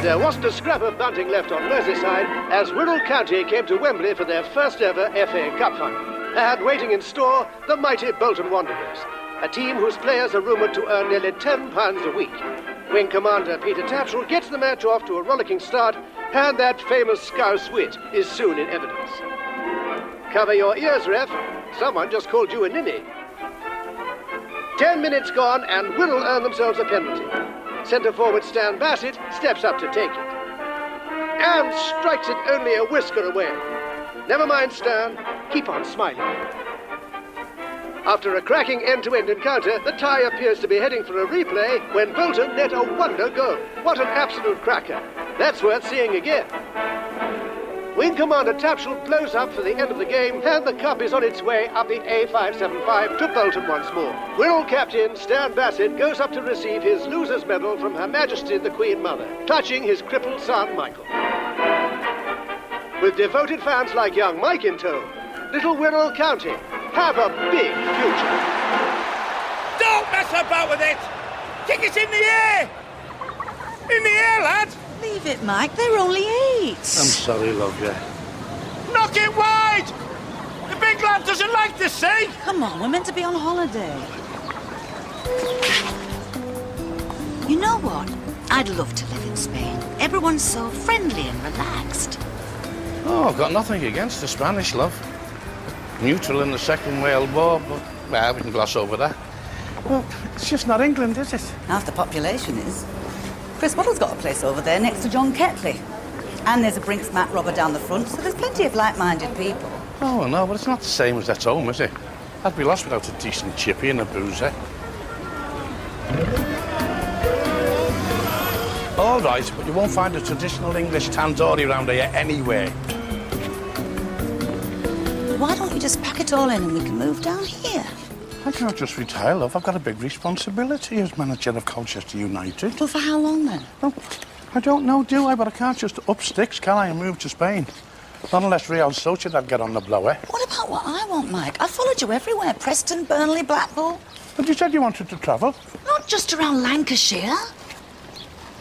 There wasn't a scrap of bunting left on Merseyside as Wirral County came to Wembley for their first ever FA Cup final. And waiting in store, the mighty Bolton Wanderers, a team whose players are rumoured to earn nearly £10 a week. Wing commander Peter Tatchell gets the match off to a rollicking start, and that famous Scouse wit is soon in evidence. Cover your ears, ref. Someone just called you a ninny. 10 minutes gone, and Wirral earn themselves a penalty. Centre-forward Stan Basset steps up to take it. And strikes it only a whisker away. Never mind, Stan. Keep on smiling. After a cracking end-to-end encounter, the tie appears to be heading for a replay when Bolton net a wonder goal. What an absolute cracker. That's worth seeing again. Wing Commander Tatchell blows up for the end of the game, and the cup is on its way up the A575 to Bolton once more. Wirral captain Stan Basset goes up to receive his loser's medal from Her Majesty the Queen Mother, touching his crippled son Michael. With devoted fans like young Mike in tow, little Wirral County have a big future. Don't mess about with it! Kick it in the air! In the air, lad! Leave it, Mike. They're only 8. I'm sorry, love, yeah. Knock it wide! The big lad doesn't like the sea! Come on, we're meant to be on holiday. You know what? I'd love to live in Spain. Everyone's so friendly and relaxed. Oh, I've got nothing against the Spanish, love. Neutral in the Second World War, but, well, we can gloss over that. Well, it's just not England, is it? Half the population is. Chris Waddle's got a place over there next to John Ketley. And there's a Brinks Mac robber down the front, so there's plenty of like-minded people. Oh, no, but it's not the same as at home, is it? I'd be lost without a decent chippy and a boozer. All right, but you won't find a traditional English tandoori around here anywhere. Why don't you just pack it all in and we can move down here? I can't just retire, love. I've got a big responsibility as manager of Colchester United. Well, for how long then? Well, I don't know, do I? But I can't just up sticks, can I, and move to Spain? Not unless Real Sociedad get on the blower. What about what I want, Mike? I followed you everywhere. Preston, Burnley, Blackpool. But you said you wanted to travel. Not just around Lancashire.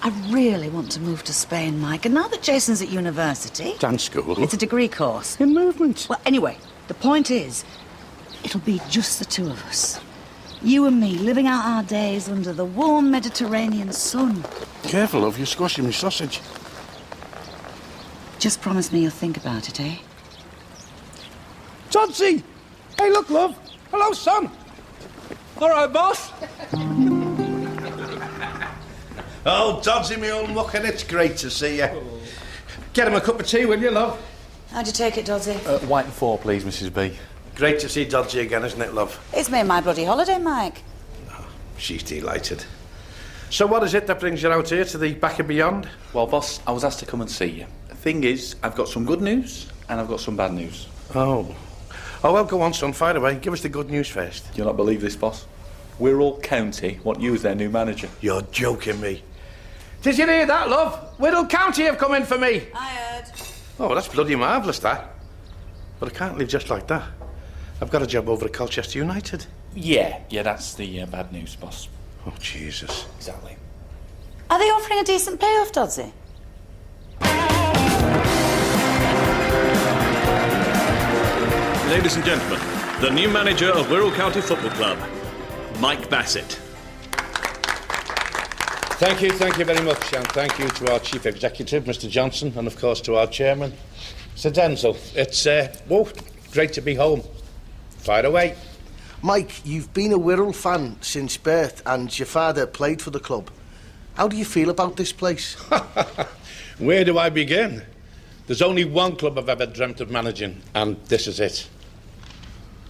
I really want to move to Spain, Mike. And now that Jason's at university... Dance school? It's a degree course. In movement. Well, anyway, the point is, it'll be just the two of us. You and me, living out our days under the warm Mediterranean sun. Careful, love, you're squashing me sausage. Just promise me you'll think about it, eh? Todsy! Hey, look, love. Hello, son. All right, boss. Oh, Todsy, me old muck, and it's great to see you. Get him a cup of tea, will you, love? How'd you take it, Doddsy? White and 4, please, Mrs. B. Great to see Todsy again, isn't it, love? It's made my bloody holiday, Mike. Oh, she's delighted. So what is it that brings you out here to the back and beyond? Well, boss, I was asked to come and see you. The thing is, I've got some good news and I've got some bad news. Oh. Oh, well, go on, son, fire away. Give us the good news first. You'll not believe this, boss. Wirral County want you as their new manager. You're joking me. Did you hear that, love? Wirral County have come in for me. I heard. Oh, that's bloody marvellous, that. But I can't live just like that. I've got a job over at Colchester United. Yeah, that's the bad news, boss. Oh, Jesus. Exactly. Are they offering a decent payoff, Doddsy? Ladies and gentlemen, the new manager of Wirral County Football Club, Mike Basset. Thank you very much, and thank you to our Chief Executive, Mr. Johnson, and of course to our Chairman, Sir Denzel. It's, great to be home. Fire away. Mike, you've been a Wirral fan since birth, and your father played for the club. How do you feel about this place? Where do I begin? There's only one club I've ever dreamt of managing, and this is it.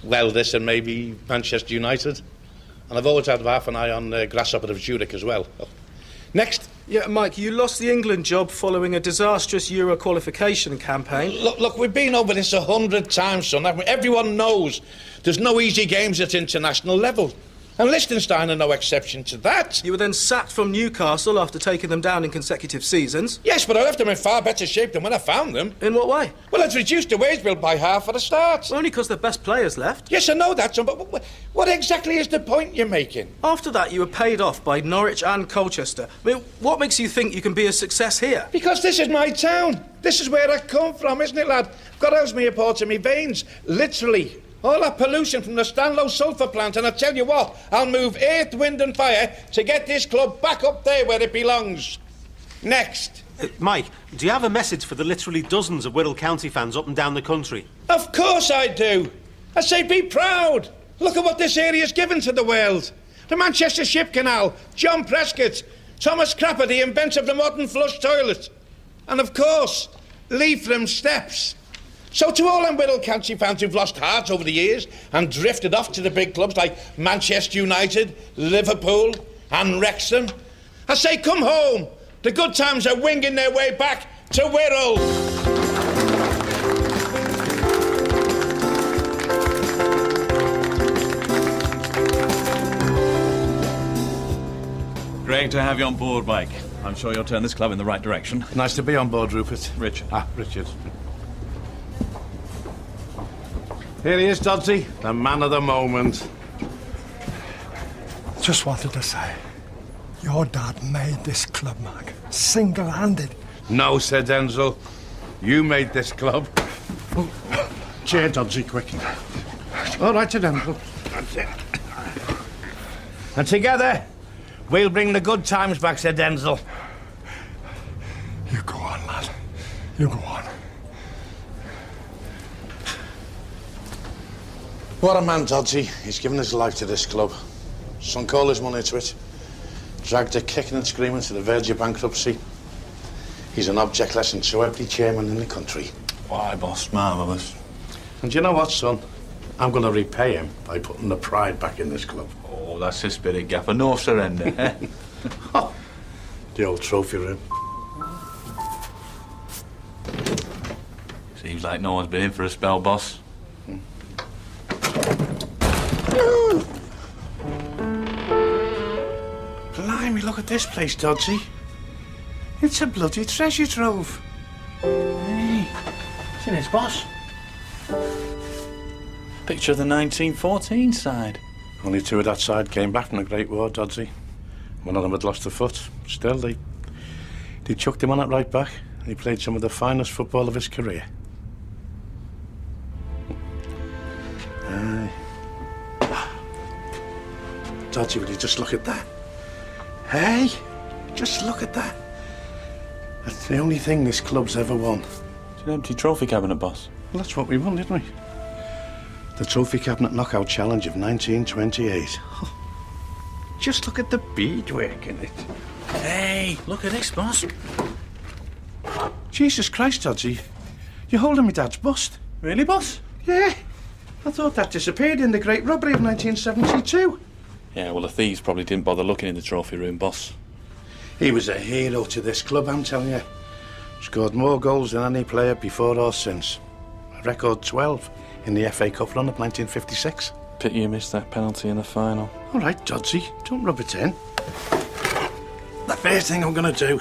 Well, this and maybe Manchester United. And I've always had half an eye on Grasshopper of Zurich as well. Next. Yeah, Mike, you lost the England job following a disastrous Euro qualification campaign. Look, we've been over this 100 times, son. Everyone knows there's no easy games at international level. And Liechtenstein are no exception to that. You were then sacked from Newcastle after taking them down in consecutive seasons. Yes, but I left them in far better shape than when I found them. In what way? Well, it's reduced the wage bill by half for the start. Only because the best players left. Yes, I know that, son, but what exactly is the point you're making? After that, you were paid off by Norwich and Colchester. I mean, what makes you think you can be a success here? Because this is my town. This is where I come from, isn't it, lad? I've got Ellesmere Port in my veins, literally. All that pollution from the Stanlow sulphur plant, and I tell you what, I'll move earth, wind and fire to get this club back up there where it belongs. Next. Mike, do you have a message for the literally dozens of Wirral County fans up and down the country? Of course I do. I say be proud. Look at what this area's given to the world. The Manchester Ship Canal, John Prescott, Thomas Crapper, the inventor of the modern flush toilet, and of course, Leitrim Steps. So to all them Wirral County fans who've lost heart over the years and drifted off to the big clubs like Manchester United, Liverpool and Wrexham, I say come home. The good times are winging their way back to Wirral. Great to have you on board, Mike. I'm sure you'll turn this club in the right direction. Nice to be on board, Rupert. Richard. Richard. Here he is, Doddsy, the man of the moment. Just wanted to say, your dad made this club, Mike. Single-handed. No, Sir Denzel. You made this club. Chair, Doddsy, quick. All right, Sir Denzel. That's it. And together, we'll bring the good times back, Sir Denzel. You go on, lad. You go on. What a man, Doddsy. He's given his life to this club. Sunk all his money to it. Dragged it kicking and screaming to the verge of bankruptcy. He's an object lesson to every chairman in the country. Why, boss? Marvellous. And you know what, son? I'm going to repay him by putting the pride back in this club. Oh, that's the spirit, Gaffer. No surrender, eh? The old trophy room. Seems like no one's been in for a spell, boss. Blimey, look at this place, Doddsy. It's a bloody treasure trove. Hey, it's in its boss. Picture of the 1914 side. Only two of that side came back from the Great War, Doddsy. One of them had lost a foot. Still, they chucked him on it right back, and he played some of the finest football of his career. Aye. Doddsy, will you just look at that? Hey, just look at that. That's the only thing this club's ever won. It's an empty trophy cabinet, boss. Well, that's what we won, didn't we? The Trophy Cabinet Knockout Challenge of 1928. Just look at the beadwork in it. Hey, look at this, boss. Jesus Christ, Doddsy. You're holding my dad's bust. Really, boss? Yeah. I thought that disappeared in the Great Robbery of 1972. Yeah, well, the thieves probably didn't bother looking in the trophy room, boss. He was a hero to this club, I'm telling you. Scored more goals than any player before or since. A record 12 in the FA Cup run of 1956. Pity you missed that penalty in the final. All right, Doddsy, don't rub it in. The first thing I'm going to do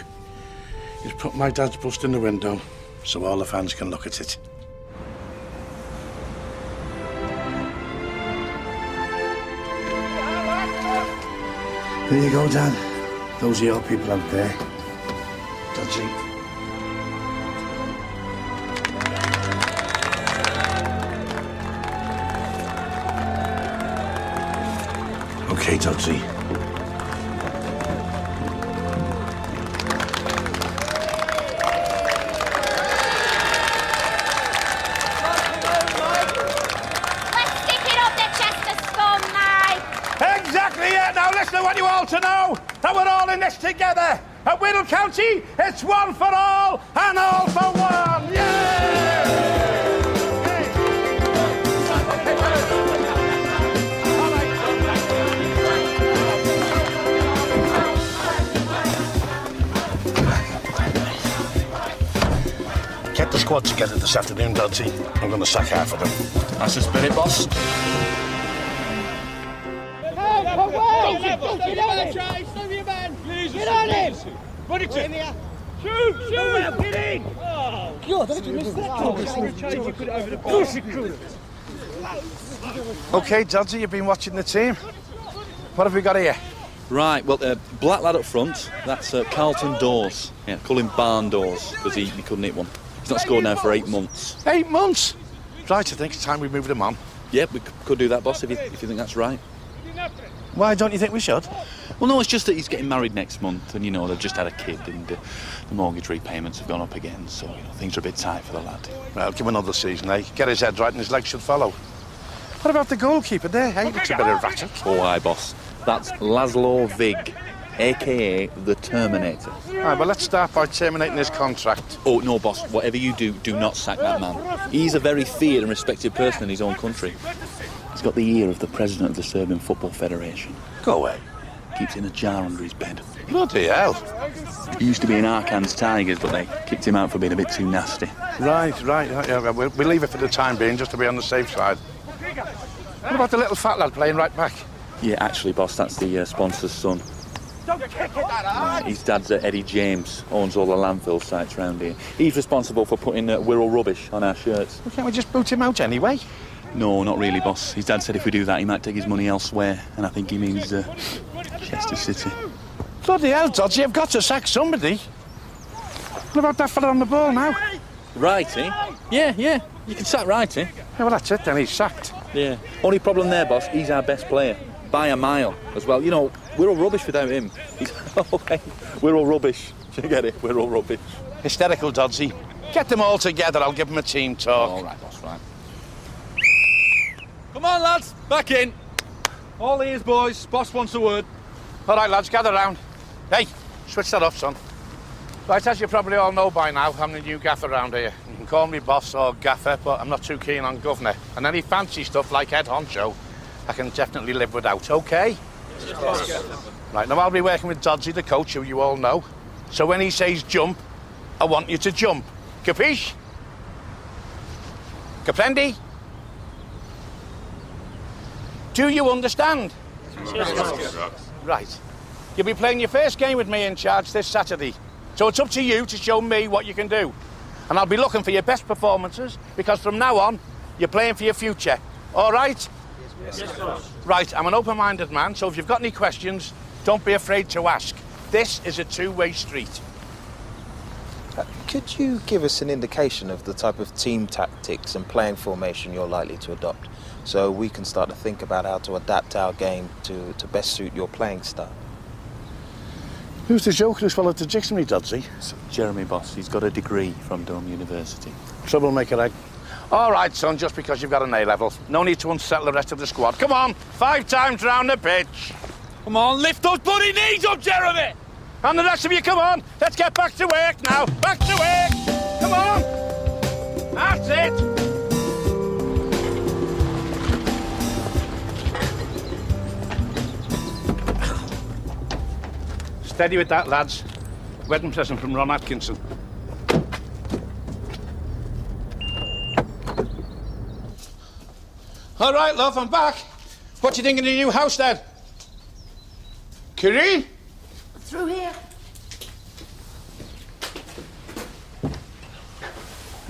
is put my dad's bust in the window so all the fans can look at it. There you go, Dad. Those are your people out there. Doddsy. Okay, Doddsy. Exactly it. Now listen, I want you all to know that we're all in this together. At Wirral County, it's one for all and all for one. Get the squad together this afternoon, Doddsy. I'm going to sack half of them. That's the spirit, boss. Hey, Get on him! Put it in! Shoot! Get in! God, I missed that. OK, Dodgy, you've been watching the team. What have we got here? Right, well, black lad up front, that's Carlton Dawes. Yeah, call him Barn Dawes, because he couldn't hit one. He's not scored now for 8 months. 8 months? Right, I think it's time we moved him on. Yeah, we could do that, boss, if you think that's right. Why don't you think we should? Well, no, it's just that he's getting married next month, and, they've just had a kid, and the mortgage repayments have gone up again, so, things are a bit tight for the lad. Well, give him another season, eh? Get his head right and his legs should follow. What about the goalkeeper there, eh? Looks a bit erratic. Oh, aye, boss. That's Laszlo Vig, a.k.a. the Terminator. Right, well, let's start by terminating his contract. Oh, no, boss. Whatever you do, do not sack that man. He's a very feared and respected person in his own country. He's got the ear of the president of the Serbian Football Federation. Go away. Keeps it in a jar under his bed. Bloody hell. He used to be in Arkhan's Tigers, but they kicked him out for being a bit too nasty. Right. Yeah, we'll leave it for the time being, just to be on the safe side. What about the little fat lad playing right back? Yeah, actually, boss, that's the sponsor's son. His dad's Eddie James, owns all the landfill sites around here. He's responsible for putting Wirral rubbish on our shirts. Well, can't we just boot him out anyway? No, not really, boss. His dad said if we do that, he might take his money elsewhere, and I think he means Chester City. Bloody hell, Dodgy, you've got to sack somebody. What about that fella on the ball now? Righty? Yeah, you can sack Righty. Yeah, well, that's it then, he's sacked. Yeah. Only problem there, boss, he's our best player. By a mile as well. We're all rubbish without him. Okay, we're all rubbish. Do you get it? We're all rubbish. Hysterical, Dodgy. Get them all together, I'll give them a team talk. All right, boss, right. Come on, lads, back in. All ears, boys. Boss wants a word. All right, lads, gather round. Hey, switch that off, son. Right, as you probably all know by now, I'm the new gaffer around here. You can call me boss or gaffer, but I'm not too keen on governor. And any fancy stuff like head honcho, I can definitely live without, OK? Yes. Right, now I'll be working with Dodgy, the coach, who you all know. So when he says jump, I want you to jump. Capiche? Caprendi? Do you understand? Yes. Right. You'll be playing your first game with me in charge this Saturday. So it's up to you to show me what you can do. And I'll be looking for your best performances, because from now on, you're playing for your future. All right? Yes, boss. Right, I'm an open-minded man, so if you've got any questions, don't be afraid to ask. This is a two-way street. Could you give us an indication of the type of team tactics and playing formation you're likely to adopt, so we can start to think about how to adapt our game to best suit your playing style? Who's the joker who swallowed the dictionary, Dodgy? Jeremy, boss. He's got a degree from Durham University. Troublemaker, eh? All right, son, just because you've got an A-level. No need to unsettle the rest of the squad. Come on, 5 times round the pitch. Come on, lift those bloody knees up, Jeremy! And the rest of you, come on. Let's get back to work now. Back to work. Come on. That's it. Steady with that, lads. Wedding present from Ron Atkinson. All right, love, I'm back. What do you think of the new house, then? Kireen? Through here.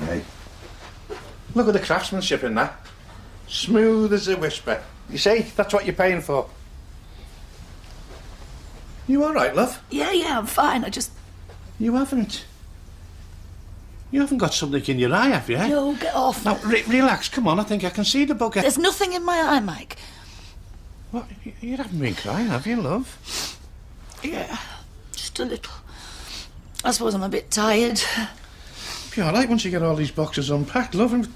Hey. Look at the craftsmanship in that. Smooth as a whisper. You see, that's what you're paying for. You all right, love? Yeah, I'm fine. You haven't got something in your eye, have you? No, get off. Now, relax, come on, I think I can see the bugger. There's nothing in my eye, Mike. What? You haven't been crying, have you, love? Yeah, just a little. I suppose I'm a bit tired. Be all right once you get all these boxes unpacked, love, and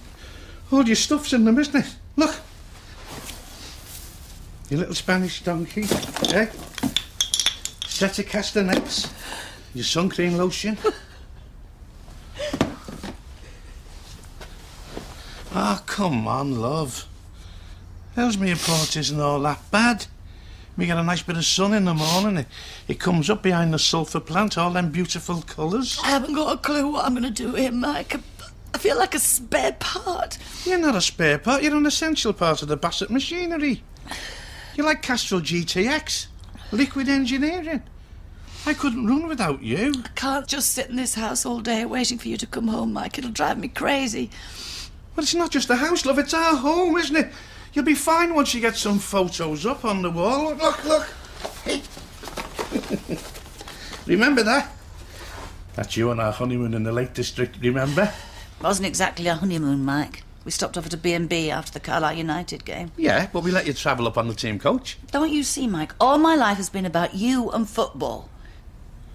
all your stuff's in them, isn't it? Look. Your little Spanish donkey, eh? Set of castanets, your sun cream lotion. Oh, come on, love. How's me report isn't all that bad? We get a nice bit of sun in the morning. It comes up behind the sulphur plant, all them beautiful colours. I haven't got a clue what I'm going to do here, Mike. I feel like a spare part. You're not a spare part, you're an essential part of the Basset machinery. You're like Castrol GTX. Liquid engineering. I couldn't run without you. I can't just sit in this house all day waiting for you to come home, Mike. It'll drive me crazy. Well, it's not just a house, love. It's our home, isn't it? You'll be fine once you get some photos up on the wall. Look. Hey. Remember that? That's you on our honeymoon in the Lake District, remember? Wasn't exactly a honeymoon, Mike. We stopped off at a B&B after the Carlisle United game. Yeah, but we let you travel up on the team coach. Don't you see, Mike? All my life has been about you and football.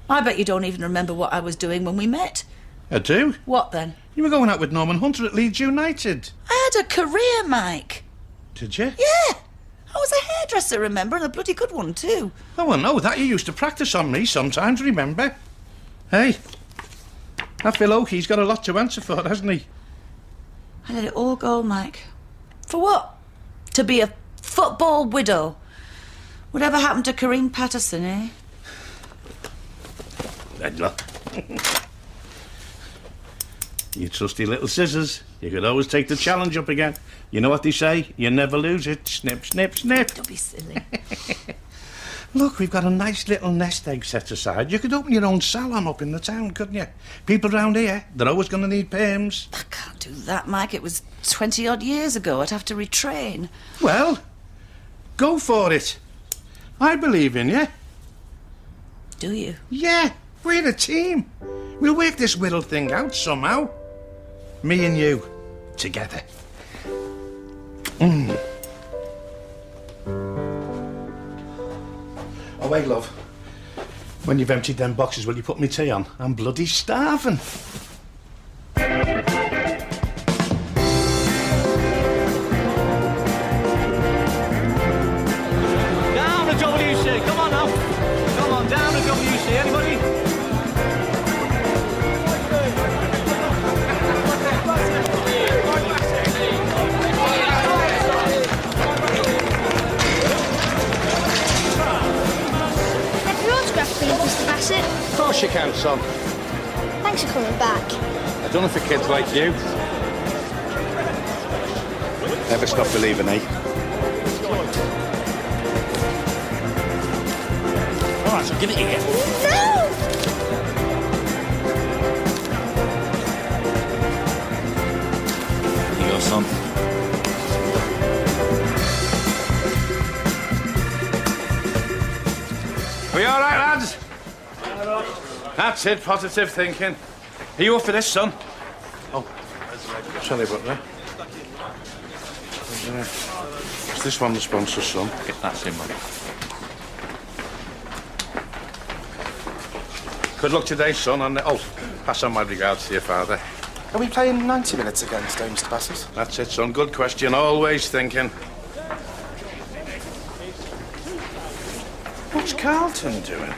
I bet you don't even remember what I was doing when we met. I do. What then? You were going out with Norman Hunter at Leeds United. I had a career, Mike. Did you? Yeah. I was a hairdresser, remember, and a bloody good one, too. Oh, I know that. You used to practice on me sometimes, remember? Hey, that Phil Oakey's got a lot to answer for, hasn't he? I let it all go, Mike. For what? To be a football widow. Whatever happened to Kareem Patterson, eh? Then look. You trusty little scissors. You could always take the challenge up again. You know what they say? You never lose it. Snip, snip, snip. Don't be silly. Look, we've got a nice little nest egg set aside. You could open your own salon up in the town, couldn't you? People round here, they're always going to need perms. I can't do that, Mike. It was 20-odd years ago. I'd have to retrain. Well, go for it. I believe in you. Do you? Yeah, we're a team. We'll work this Whittle thing out somehow. Me and you, together. Oh, hey, love. When you've emptied them boxes, will you put me tea on? I'm bloody starving. Down the WC, come on now. Come on, down the WC, anybody? Mr. Basset? Of course you can, son. Thanks for coming back. I've done it for kids like you. Never stop believing, eh? All right, so give it here. No! Here you go, son. Are you all right, lads? That's it, positive thinking. Are you up for this, son? Oh, sorry about that. Is this one the sponsor, son? Get that in, man. Good luck today, son. And oh, pass on my regards to your father. Are we playing 90 minutes again today, Mr. Basset? That's it, son. Good question. Always thinking. What's Carlton doing?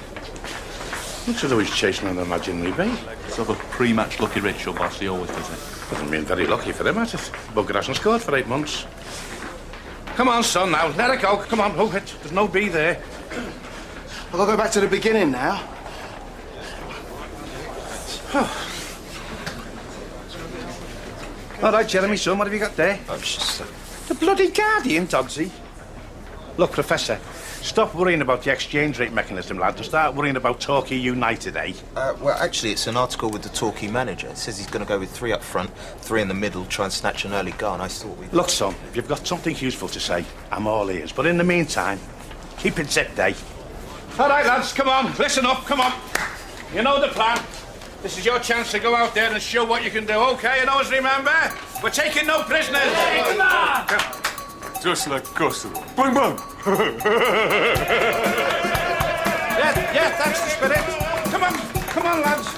Looks as though he's chasing an imaginary bee. Sort of a pre-match lucky ritual, boss. He always does it. Doesn't mean very lucky for him, has it? Bugger hasn't scored for 8 months. Come on, son, now. Let it go. Come on, hook it. There's no bee there. I'll go back to the beginning now. All right, Jeremy, son, what have you got there? Oh, it's just... The bloody Guardian, Dogsy. Look, Professor, stop worrying about the exchange rate mechanism, lad, and start worrying about Torquay United, eh? Well, actually, it's an article with the Torquay manager. It says he's going to go with 3 up front, 3 in the middle, try and snatch an early goal, and I thought we'd... Look, son, if you've got something useful to say, I'm all ears. But in the meantime, keep it zip day. All right, lads, come on, listen up, come on. You know the plan. This is your chance to go out there and show what you can do, OK? And always remember, we're taking no prisoners. Hey, come on! Just like custom. Bang, bang! Yeah, that's the spirit. Come on, lads.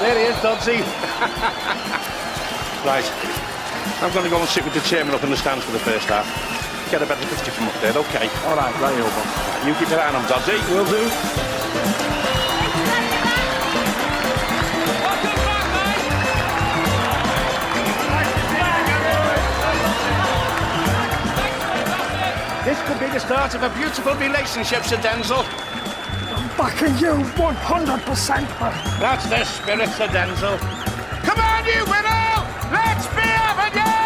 There he is, Dodsy. Right. I'm going to go and sit with the chairman up in the stands for the first half. Get a better picture from up there, OK? All right, right over. You keep your eye on him, Dodsy. Will do. start of a beautiful relationship, Sir Denzel. I'm backing you 100%, man. That's the spirit, Sir Denzel. Come on, you Whittle! Let's be having you!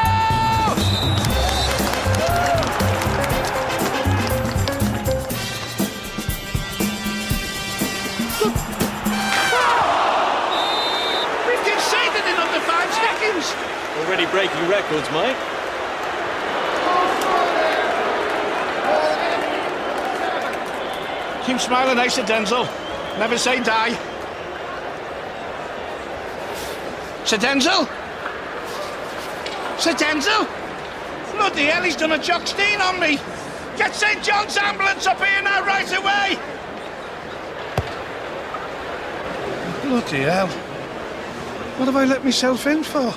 We've conceded in under 5 seconds. Already breaking records, mate. Keep smiling, eh, Sir Denzel? Never say die. Sir Denzel? Sir Denzel? Bloody hell, he's done a jockstein on me. Get St. John's ambulance up here now, right away. Bloody hell. What have I let myself in for?